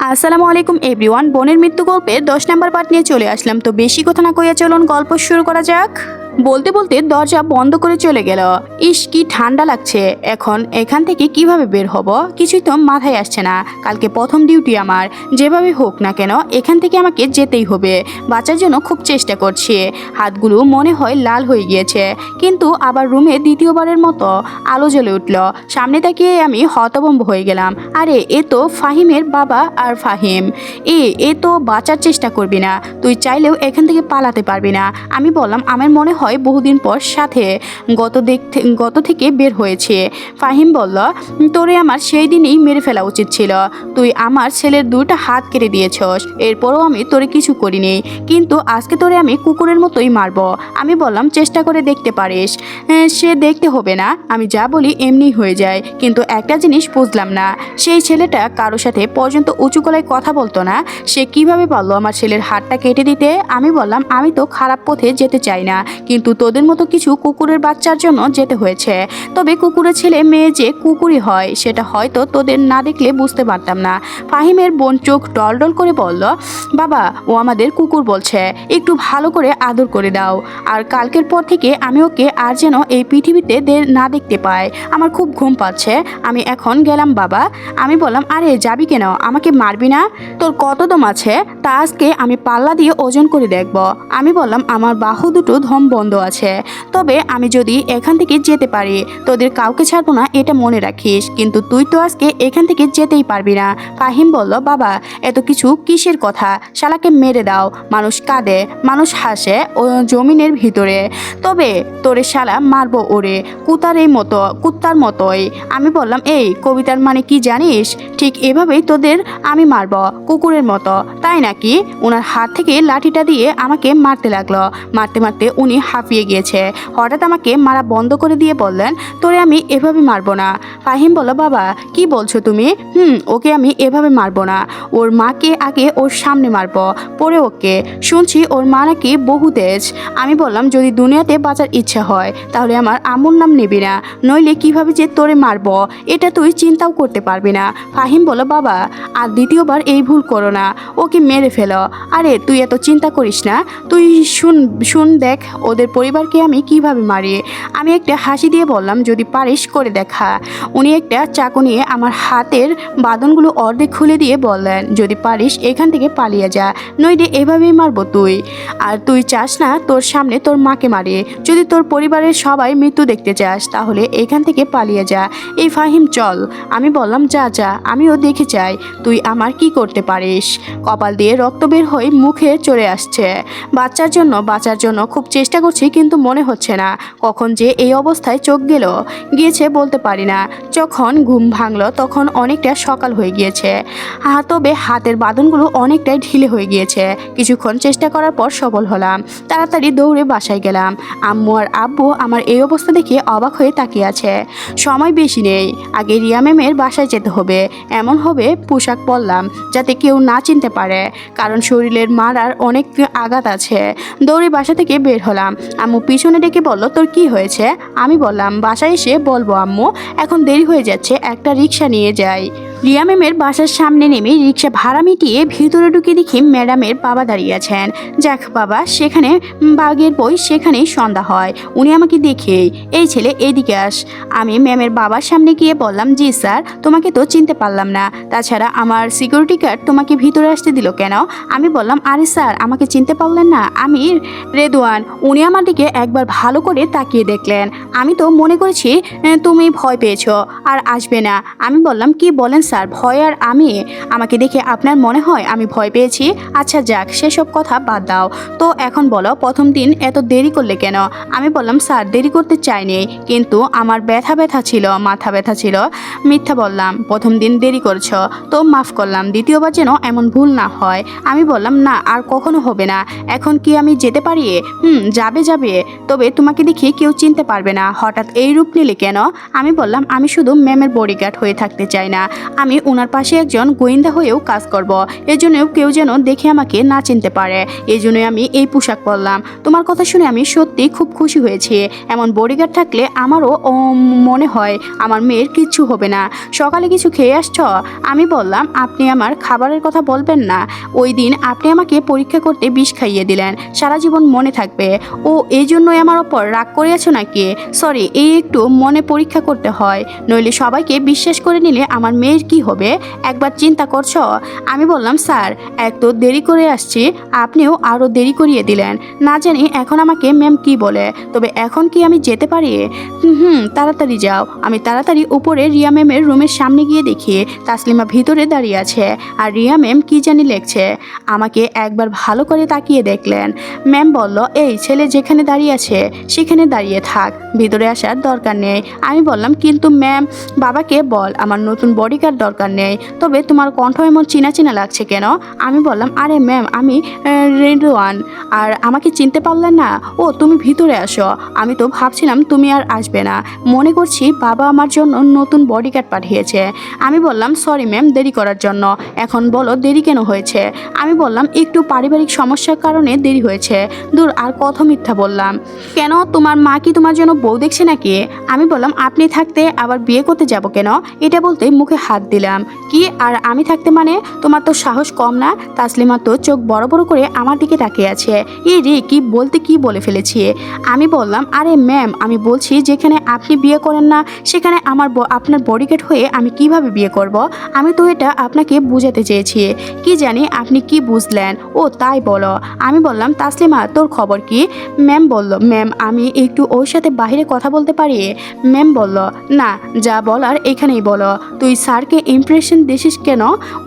আসসালামু আলাইকুম এভরিওয়ান। বোনের মৃত্যু গল্পের 10 নম্বর পার্ট নিয়ে চলে আসলাম। তো বেশি কথা না কইয়া চলুন গল্প শুরু করা যাক। বলতে বলতে দরজা বন্ধ করে চলে গেল। ইস কি ঠান্ডা লাগছে। এখন এখান থেকে কিভাবে বের হব কিছুই তো মাথায় আসছে না। কালকে প্রথম ডিউটি আমার, যেভাবে হোক না কেন এখান থেকে আমাকে যেতেই হবে। বাঁচার জন্য খুব চেষ্টা করছি। হাতগুলো মনে হয় লাল হয়ে গিয়েছে, কিন্তু আবার রুমে দ্বিতীয়বারের মতো আলো জ্বলে উঠল। সামনে তাকিয়ে আমি হতভম্ব হয়ে গেলাম। আরে এ তো ফাহিমের বাবা। আর ফাহিম, এ তো বাঁচার চেষ্টা করবি না, তুই চাইলেও এখান থেকে পালাতে পারবি না। আমি বললাম আমার মনে হয় বহুদিন পর সাথে গত থেকে বের হয়েছে। ফাহিম বলল, তোরে আমার সেই দিনই মেরে ফেলা উচিত ছিল। তুই আমার ছেলের দুইটা হাত কেটে দিয়েছস, এরপরও আমি তোরে কিছু করিনি, কিন্তু আজকে তোরে আমি কুকুরের মতোই মারবো। আমি বললাম চেষ্টা করে দেখতে পারিস। সে দেখতে হবে না, আমি যা বলি এমনি হয়ে যায়। কিন্তু একটা জিনিস বুঝলাম না, সেই ছেলেটা কারোর সাথে পর্যন্ত উঁচু গলায় কথা বলতো না, সে কিভাবে পারলো আমার ছেলের হাতটা কেটে দিতে? আমি বললাম আমি তো খারাপ পথে যেতে চাই না, কিন্তু তোদের মতো কিছু কুকুরের বাচ্চার জন্য যেতে হয়েছে। তবে কুকুরের ছেলে মেয়ে যে কুকুরই হয় সেটা হয়তো তোদের না দেখলে বুঝতে পারতাম না। ফাহিমের বোন চোখ ডলডল করে বলল, বাবা ও আমাদের কুকুর বলছে, একটু ভালো করে আদর করে দাও। আর কালকের পর থেকে আমি ওকে আর যেন এই পৃথিবীতে না দেখতে পাই। আমার খুব ঘুম পাচ্ছে, আমি এখন গেলাম বাবা। আমি বললাম আরে যাবি কেন, আমাকে মারবি না? তোর কত দম আছে তা আজকে আমি পাল্লা দিয়ে ওজন করে দেখব। আমি বললাম আমার বাহু দুটো ধম বন্ধ আছে, তবে আমি যদি এখান থেকে যেতে পারি তোদের কাউকে ছাড়বো না, এটা মনে রাখিস। কিন্তু তুই তো আজকে এখান থেকে যেতেই পারবি না। ফাহিম বলল, বাবা এত কিছু কিসের কথা, শালাকে মেরে দাও। মানুষ কাঁদে, মানুষ হাসে ও জমিনের ভিতরে, তবে তোরে শালা মারবো ওরে কুত্তার মতোই। আমি বললাম এই কবিতার মানে কি জানিস? ঠিক এভাবেই তোদের আমি মারব, কুকুরের মতো, তাই নাকি? ওনার হাত থেকে লাঠিটা দিয়ে আমাকে মারতে লাগলো। মারতে মারতে উনি হাঁপিয়ে গিয়েছে। হঠাৎ আমাকে মারা বন্ধ করে দিয়ে বললেন, তোরে আমি এভাবে মারবো না। ফাহিম বলল, বাবা কি বলছো তুমি? ওকে আমি এভাবে মারবো না, ওর মাকে আগে ওর সামনে মারবো, পরে ওকে। শুনছি ওর মা নাকি বহু তেজ। আমি বললাম যদি দুনিয়াতে বাঁচার ইচ্ছা হয় তাহলে আমার আম্মুর নাম নিবি না, নইলে কিভাবে যে তোরে মারবো এটা তুই চিন্তাও করতে পারবি না। ফাহিম বলল, বাবা আর দ্বিতীয়বার এই ভুল করো না, ওকে মেরে ফেলো। আরে তুই এত চিন্তা করিস না, তুই শুন দেখ ওদের পরিবারকে আমি কিভাবে মারি। আমি একটা হাসি দিয়ে বললাম, যদি পারিস করে দেখা। উনি একটা চাকু নিয়ে আমার হাতের বাঁধনগুলো অর্ধেক খুলে দিয়ে বললেন, যদি পারিস এখান থেকে পালিয়ে যা, নইলে এভাবেই মারবো তুই। আর তুই চাস না তোর সামনে তোর মাকে মারে। যদি তোর পরিবারের সবাই মৃত্যু দেখতে চাস তাহলে এখান থেকে পালিয়ে যা। এই ফাহিম চল। আমি বললাম যা যা, আমিও দেখে চাই তুই আমার কি করতে পারিস। কপাল দিয়ে রক্ত বের হয়ে মুখে চলে আসছে। বাঁচার জন্য খুব চেষ্টা করছি, কিন্তু মনে হচ্ছে না কখন যে এই অবস্থায় চোখ গিয়েছে বলতে পারি না। যখন ঘুম ভাঙলো তখন অনেকটা সকাল হয়ে গিয়েছে। তবে হাতের বাঁধনগুলো অনেকটাই ঢিলে হয়ে গিয়েছে। কিছুক্ষণ চেষ্টা করার পর সফল হলাম। তাড়াতাড়ি দৌড়ে বাসায় গেলাম। আম্মু আর আব্বু আমার এই অবস্থা দেখে অবাক হয়ে তাকিয়ে আছে। সময় বেশি নেই, আগে রিয়া ম্যামের বাসায় যেতে হবে। এমন হবে পোশাক পরলাম যাতে কেউ না চিনতে পারে, কারণ শরীরের মারার অনেক আঘাত আছে। দৌড়ে বাসা থেকে বের হলাম। আম্মু পিছনে ডেকে বলল, তোর কি হয়েছে? আমি বললাম বাসায় এসে বলবো আম্মু, এখন দেরি হয়ে যাচ্ছে, একটা রিক্সা নিয়ে যাই। রিয়া ম্যামের বাসার সামনে নেমে রিক্সা ভাড়া মিটিয়ে ভিতরে ঢুকে দেখি ম্যাডামের বাবা দাঁড়িয়ে আছেন। যাক বাবা, সেখানে বাঘের বই সেখানেই সন্ধ্যা হয়। উনি আমাকে দেখেই, এই ছেলে এদিকে আস। আমি ম্যামের বাবার সামনে গিয়ে বললাম, জি স্যার, তোমাকে তো চিনতে পারলাম না, তাছাড়া আমার সিকিউরিটি গার্ড তোমাকে ভিতরে আসতে দিল কেন? আমি বললাম, আরে স্যার আমাকে চিনতে পারলেন না, আমি রেদওয়ান। উনি আমার দিকে একবার ভালো করে তাকিয়ে দেখলেন। আমি তো মনে করেছি তুমি ভয় পেয়েছো আর আসবে না। আমি বললাম, কি বলেন স্যার, ভয় আর আমি? আমাকে দেখে আপনার মনে হয় আমি ভয় পেয়েছি? আচ্ছা যাক, সেসব কথা বাদ দাও তো, এখন বলো প্রথম দিন এত দেরি করলে কেন? আমি বললাম, স্যার দেরি করতে চাইনি, কিন্তু আমার ব্যথা ছিল, মাথা ব্যথা ছিল। মিথ্যা বললাম, প্রথম দিন দেরি করছো তো মাফ করলাম, দ্বিতীয়বার যেন এমন ভুল না হয়। আমি বললাম, না আর কখনো হবে না। এখন কি আমি যেতে পারি? যাবে, তবে তোমাকে দেখে কেউ চিনতে পারবে না। হঠাৎ এই রূপ নিলে কেন? আমি বললাম, আমি শুধু ম্যামের বডিগার্ড হয়ে থাকতে চাই না, আমি ওনার পাশে একজন গোয়েন্দা হয়েও কাজ করব। এজন্য কেউ যেন দেখে আমাকে না চিনতে পারে, এই জন্যই আমি এই পোশাক পরলাম। তোমার কথা শুনে আমি সত্যি খুব খুশি হয়েছি। এমন বডিগার্ড থাকলে আমারও মনে হয় আমার মেয়ের কিচ্ছু হবে না। সকালে কিছু খেয়ে আসছ? আমি বললাম, আপনি আমার খাবারের কথা বলবেন না। ওই দিন আপনি আমাকে পরীক্ষা করতে বিষ খাইয়ে দিলেন, সারা জীবন মনে থাকবে। ও এই জন্যই আমার ওপর রাগ করিয়াছো নাকি? সরি, এই একটু মনে পরীক্ষা করতে হয়, নইলে সবাইকে বিশ্বাস করে নিলে আমার মেয়ের কি হবে একবার চিন্তা করছো? আমি বললাম, স্যার এক তো দেরি করে আসছি, আপনিও আরও দেরি করিয়ে দিলেন। না জানি এখন আমাকে ম্যাম কি বলে, তবে এখন কি আমি যেতে পারি? তাড়াতাড়ি যাও। আমি তাড়াতাড়ি উপরে রিয়া ম্যামের রুমের সামনে গিয়ে দেখি তাসলিমা ভিতরে দাঁড়িয়ে আছে আর রিয়া ম্যাম কি জানি লেখছে। আমাকে একবার ভালো করে তাকিয়ে দেখলেন। ম্যাম বলল, এই ছেলে যেখানে দাঁড়িয়ে আছে সেখানে দাঁড়িয়ে থাক, ভিতরে আসার দরকার নেই। আমি বললাম, কিন্তু ম্যাম বাবাকে বল আমার নতুন বডিগার্ড দরকার নেই। তবে তোমার কণ্ঠ এমন চিনা চিনা লাগছে কেন? আমি বললাম, আরে ম্যাম আমি রেডওয়ান, আর আমাকে চিনতে পারলেন না? ও তুমি ভিতরে আসো, আমি তো ভাবছিলাম তুমি আর আসবে না, মনে করছি বাবা আমার জন্য নতুন বডিগার্ড পাঠিয়েছে। আমি বললাম, সরি ম্যাম দেরি করার জন্য। এখন বলো দেরি কেন হয়েছে? আমি বললাম, একটু পারিবারিক সমস্যার কারণে দেরি হয়েছে। দূর, আর কত মিথ্যা বললাম। কেন, তোমার মা কি তোমার জন্য বউ দেখছে নাকি? আমি বললাম, আপনি থাকতে আবার বিয়ে করতে যাব কেন? এটা বলতে মুখে হাত দিলাম। কি আর আমি থাকতে মানে? তোমার তো সাহস কম না? তাসলিমা তো চোখ বড় বড় করে আমার দিকে তাকিয়ে আছে। রে কি বলতে কি বলে ফেলেছি। আমি বললাম, আরে ম্যাম আমি বলছি যেখানে আপনি বিয়ে করেন না সেখানে আপনার বডিগার্ড হয়ে আমি কিভাবে বিয়ে করব? আমি তো এটা আপনাকে বুঝাতে চেয়েছি, কি জানি আপনি কি বুঝলেন। ও তাই বলো। আমি বললাম, তাসলিমা তোর খবর কি? ম্যাম বলল, ম্যাম আমি একটু ওর সাথে বাইরে কথা বলতে পারি? ম্যাম বলল, না যা বলার এখানেই বলো। তুই স্যারকে ইমপ্রেশন দিছিস কেন?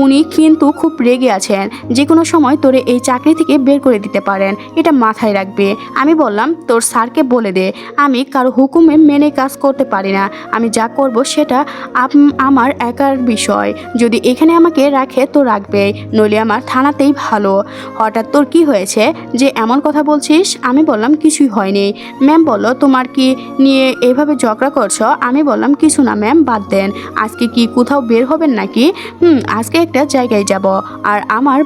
উনি কিন্তু খুব রেগে আছেন, যে কোনো সময় তোরে এই চাকরি থেকে বের করে দিতে পারেন, এটা মাথায় রাখবে। আমি বললাম, তোর স্যারকে বলে দে আমি কারো হুকুমে মেনে কাজ করতে পারি না, আমি যা করব সেটা আমার একার বিষয়। যদি এখানে আমাকে রাখে তো রাখবে, নইলে আমার থানাতেই ভালো। হঠাৎ তোর কি হয়েছে যে এমন কথা বলছিস? আমি বললাম, কিছুই হয়নি। ম্যাম বলল, তোমার কি নিয়ে এভাবে ঝগড়া করছো? আমি বললাম, কিছু না ম্যাম, বাদ দেন। আজকে কি কোথাও বের হবেন নাকি? আজকে একটা জায়গায় যাব, আর আমার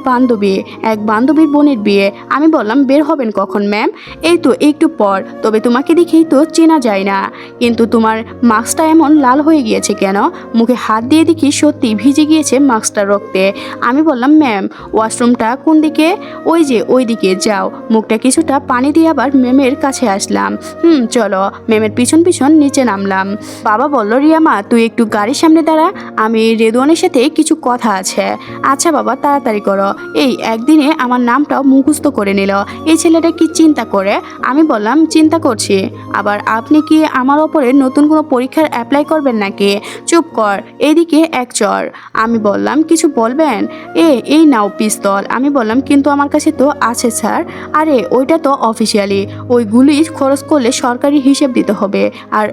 এক বান্ধবীর বোনের বিয়ে। আমি বললাম, বের হবেন কখন ম্যাম? এই তো একটু পর। তবে তোমাকে দেখেই তো চেনা যায় না, কিন্তু তোমার মাস্কটা এমন লাল হয়ে গিয়েছে কেন? মুখে হাত দিয়ে দেখি সত্যি ভিজে গিয়েছে মাস্কটা রক্তে। আমি বললাম, ম্যাম ওয়াশরুমটা কোন দিকে? ওই যে ওই দিকে যাও। মুখটা কিছুটা পানি দিয়ে আবার ম্যামের কাছে আসলাম। চলো। ম্যামের পিছন পিছন নিচে নামলাম। বাবা বলল, রিয়া মা তুই একটু গাড়ির সামনে দাঁড়া, আমি রেদওয়ানের সাথে কিছু কথা আছে। আচ্ছা বাবা তাড়াতাড়ি করো। এই একদিনে আমার নামটাও মুখস্থ করে নিল, এই ছেলেটা কি চিন্তা করে? আমি বললাম, চিন্তা করছি। আবার আপনি কি আমার ওপরে নতুন কোনো পরীক্ষার অ্যাপ্লাই করবেন নাকি? চুপ কর, এইদিকে এক চর। আমি বললাম, কিছু বলবেন? এই নাও পিস্তল। আমি বললাম, কিন্তু আমার কাছে তো আছে স্যার। আরে ওইটা তো অফিসিয়ালি, ওইগুলি খরচ করলে সরকারি হিসেব দিতে হবে। আর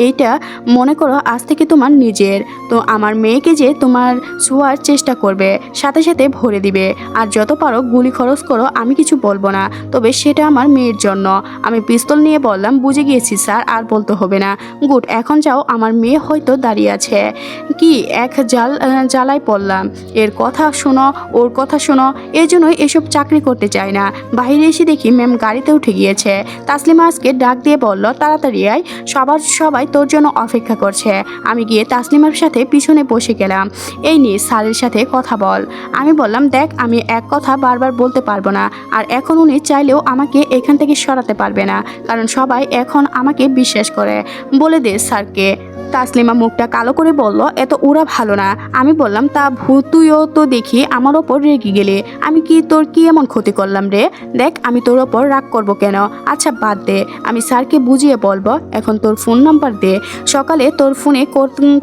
এইটা মনে করো আজ থেকে তোমার নিজের। তো আমার মেয়েকে যে তোমার ছোঁয়ার চেষ্টা করবে, সাথে সাথে ভরে দিবে। আর যত পারো গুলি খরচ করো, আমি কিছু বলবো না, তবে সেটা আমার মেয়ের জন্য। আমি পিস্তল নিয়ে বললাম, বুঝে গিয়েছি স্যার, আর বলতে হবে না। গুড, এখন যাও, আমার মেয়ে হয়তো দাঁড়িয়ে আছে। কি এক জ্বালায় পড়লাম। এর কথা শোনো, ওর কথা শোনো, এই জন্যই এসব চাকরি করতে চাই না। বাইরে এসে দেখি ম্যাম গাড়িতে উঠে গিয়েছে। তাসলিমা আজকে ডাক দিয়ে বলল, তাড়াতাড়ি আয়, সবাই তোর জন্য অপেক্ষা করছে। আমি গিয়ে তাসলিমার সাথে পিছনে বসে গেলাম। এই নিয়ে স্যারের সাথে কথা বল। আমি বললাম, দেখ আমি এক কথা বারবার বলতে পারবো না, আর এখন উনি চাইলেও আমাকে এখান থেকে সরাতে পারবে না, কারণ সবাই এখন আমাকে বিশ্বাস করে। বলে দে স্যারকে। তাসলিমা মুখটা কালো করে বলল, এত ওরা ভালো না। আমি বললাম, তা তুইও তো দেখি আমার ওপর রেগে গেলে। আমি কি তোর কি এমন ক্ষতি করলাম রে? দেখ আমি তোর ওপর রাগ করবো কেন? আচ্ছা বাদ দে, আমি স্যারকে বুঝিয়ে বলবো। এখন তোর ফোন নাম্বার দে। সকালে তোর ফোনে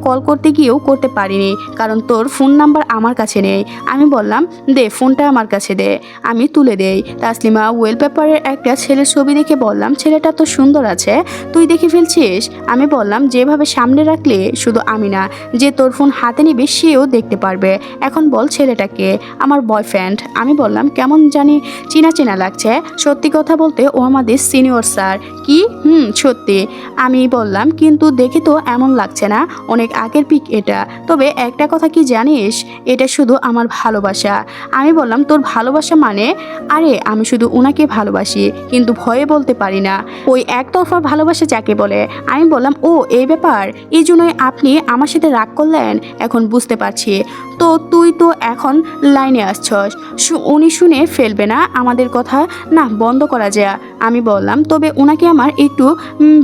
কল করতে গিয়েও করতে পারিনি, কারণ তোর ফোন নাম্বার আমার কাছে নেই। আমি বললাম, দে ফোনটা আমার কাছে দে। আমি তুলে দেই। তাসলিমা ওয়েলপেপারের একটা ছেলের ছবি দেখে বললাম, ছেলেটা তো সুন্দর আছে, তুই দেখে ফেলছিস? আমি বললাম, যেভাবে সামনে বলে রাখলে শুধু আমি না, যে তোর ফোন হাতে নিবে সেও দেখতে পারবে। এখন বল ছেলেটাকে। আমার বয়ফ্রেন্ড। আমি বললাম কেমন জানি চেনা চেনা লাগছে। সত্যি কথা বলতে ও আমাদের সিনিয়র স্যার। কি? সত্যি। আমি বললাম কিন্তু দেখে তো এমন লাগছে না, অনেক আগের পিক এটা। তবে একটা কথা কি জানিস, এটা শুধু আমার ভালোবাসা। আমি বললাম তোর ভালোবাসা মানে? আরে আমি শুধু ওনাকে ভালোবাসি, কিন্তু ভয়ে বলতে পারি না। ওই একতরফা ভালোবাসা যাকে বলে। আমি বললাম ও এই ব্যাপার, এই জন্যই আপনি আমার সাথে রাগ করলেন? এখন বুঝতে পারছি। তো তুই তো এখন লাইনে আসছস, উনি শুনে ফেলবে না আমাদের কথা? না, বন্ধ করা যায়। আমি বললাম তবে ওনাকে আমার একটু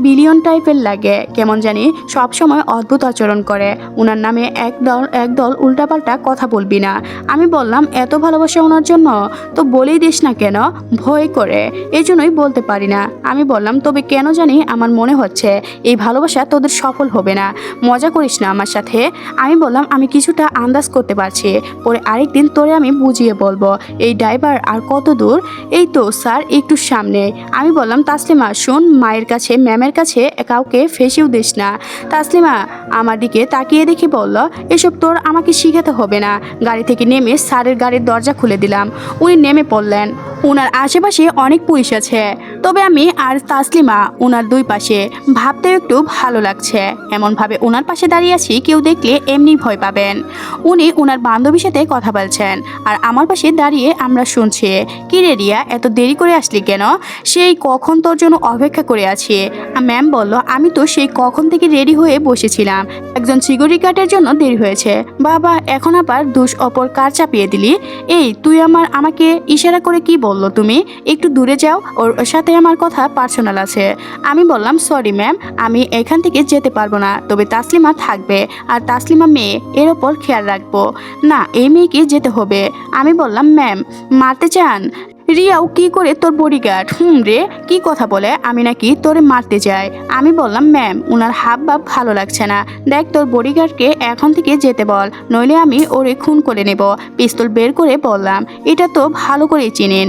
বিলিয়ন টাইপের লাগে, কেমন জানি সব সময় অদ্ভুত আচরণ করে। ওনার নামে একদল উল্টাপাল্টা কথা বলবি না। আমি বললাম এত ভালোবাসা ওনার জন্য তো বলেই দিস না কেন? ভয় করে, এই জন্যই বলতে পারি না। আমি বললাম তবে কেন জানি আমার মনে হচ্ছে এই ভালোবাসা তোদের সফল হবে না। মজা করিস না আমার সাথে। আমি বললাম আমি কিছুটা আন্দাজ করতে পারছি, পরে আরেকদিন তোরে আমি বুঝিয়ে বলবো। এই ড্রাইভার আর কত দূর? এই তো স্যার একটু সামনে। আমি বললাম তাসলিমা শোন, মায়ের কাছে ম্যামের কাছে কাউকে ফেসেও দিস না। তাসলিমা আমার দিকে তাকিয়ে দেখে বলল এসব তোর আমাকে শিখাতে হবে না। গাড়ি থেকে নেমে স্যারের গাড়ির দরজা খুলে দিলাম। উনি নেমে পড়লেন। ওনার আশেপাশে অনেক পুলিশ আছে, তবে আমি আর তাসলিমা ওনার দুই পাশে। ভাবতে একটু ভালো লাগছে, এমনভাবে ওনার পাশে দাঁড়িয়ে আছি কেউ দেখলে এমনি ভয় পাবেন। উনি ওনার বান্ধবীর সাথে কথা বলছেন আর আমার পাশে দাঁড়িয়ে আমরা শুনছি। কি রে রিয়া, এত দেরি করে আসলি কেন? সেই কখন তোর জন্য অপেক্ষা করে আছি। ম্যাম বলল আমি তো সেই কখন থেকে রেডি হয়ে বসেছিলাম, একজন সিকিউরিটি গার্ডের জন্য দেরি হয়েছে। বাবা, এখন আবার দোষ অপর কার চাপিয়ে দিলি? এই তুই আমাকে ইশারা করে কি বললো তুমি? একটু দূরে যাও, ওর সাথে আমার কথা পার্সোনাল আছে। আমি বললাম সরি ম্যাম, আমি এখান থেকে যেতে পারবো না, তবে তাসলিমা থাকবে আর তাসলিমা মেয়ে, এর ওপর খেয়াল রাখবো। না, এই মেয়েকে যেতে হবে। আমি বললাম ম্যাম মারতে চান? রিয়াও কি করে তোর বডিগার্ড? রে কি কথা বলে আমি নাকি তোরে মারতে যাই? আমি বললাম ম্যাম ওনার হাব ভাব ভালো লাগছে না, দেখ তোর বডিগার্ডকে এখন থেকে যেতে বল, নইলে আমি ওরে খুন করে নেব। পিস্তল বের করে বললাম এটা তো ভালো করে চিনেন।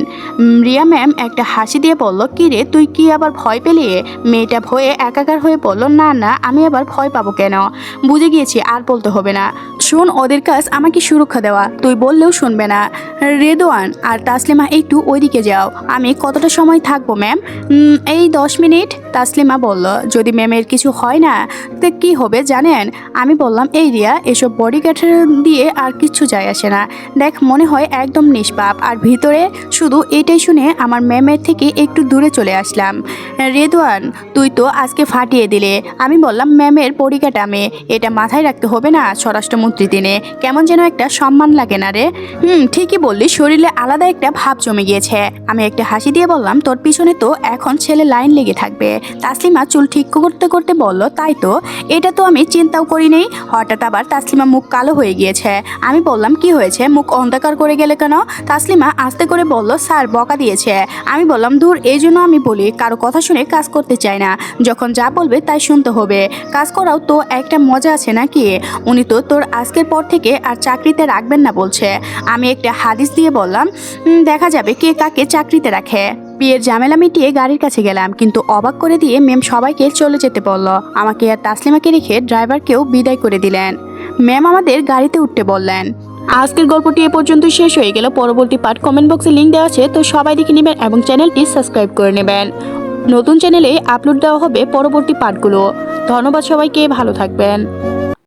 রিয়া ম্যাম একটা হাসি দিয়ে বলল কি রে তুই কি আবার ভয় পেলি? মেয়েটা ভয়ে একাকার হয়ে বলল না না, আমি আবার ভয় পাবো কেন? বুঝে গিয়েছি, আর বলতে হবে না। শোন, ওদের কাজ আমাকে সুরক্ষা দেওয়া, তুই বললেও শুনবে না। রেদওয়ান আর তাসলিমা একটু ওইদিকে যাও। আমি কতটা সময় থাকবো ম্যাম? এই 10 মিনিট। তাসলিমা বলল যদি ম্যামের কিছু হয় না তো কি হবে জানেন? আমি বললাম এই রিয়া, এসব বডিগার্ড দিয়ে আর কিচ্ছু যায় আসে না। দেখ মনে হয় একদম নিষ্পাপ, আর ভিতরে শুধু এটাই শুনে আমার ম্যামের থেকে একটু দূরে চলে আসলাম। রেদওয়ান তুই তো আজকে ফাটিয়ে দিলে। আমি বললাম ম্যামের বডিগার্ড আমি, এটা মাথায় রাখতে হবে না স্বরাষ্ট্রমন্ত্রী দিনে, কেমন যেন একটা সম্মান লাগে না রে? ঠিকই বললি, শরীরে আলাদা একটা ভাব জমে গিয়েছে। আমি একটা হাসি দিয়ে বললাম তোর পিছনে তো এখন ছেলে লাইন লেগে থাকবে। তাসলিমা চুল ঠিক করতে করতে বলল তাই তো, এটা তো আমি চিন্তাও করি নেই। হঠাৎ আবার তাসলিমা মুখ কালো হয়ে গিয়েছে। আমি বললাম কি হয়েছে, মুখ অন্ধকার করে গেলে কেন? তাসলিমা আস্তে করে বলল স্যার বকা দিয়েছে। আমি বললাম দূর, এই জন্য আমি বলি কারো কথা শুনে কাজ করতে চাই না, যখন যা বলবে তাই শুনতে হবে। কাজ করাও তো একটা মজা আছে নাকি? উনি তো তোর আজকের পর থেকে আর চাকরিতে রাখবেন না বলছে। আমি একটা হাদিস দিয়ে বললাম দেখা যাবে কে কাকে চাকরিতে রাখে। বিয়ের ঝামেলা মিটিয়ে গাড়ির কাছে গেলাম, কিন্তু অবাক করে দিয়ে ম্যাম সবাইকে চলে যেতে বলল। আমাকে আর তাসলিমাকে রেখে ড্রাইভারকেও বিদায় করে দিলেন। ম্যাম আমাদের গাড়িতে উঠতে বললেন। আজকের গল্পটি এ পর্যন্ত শেষ হয়ে গেল। পরবর্তী পার্ট কমেন্ট বক্সে লিঙ্ক দেওয়া আছে, তো সবাই দেখে নেবেন এবং চ্যানেলটি সাবস্ক্রাইব করে নেবেন। নতুন চ্যানেলে আপলোড দেওয়া হবে পরবর্তী পার্টগুলো। ধন্যবাদ সবাইকে, ভালো থাকবেন।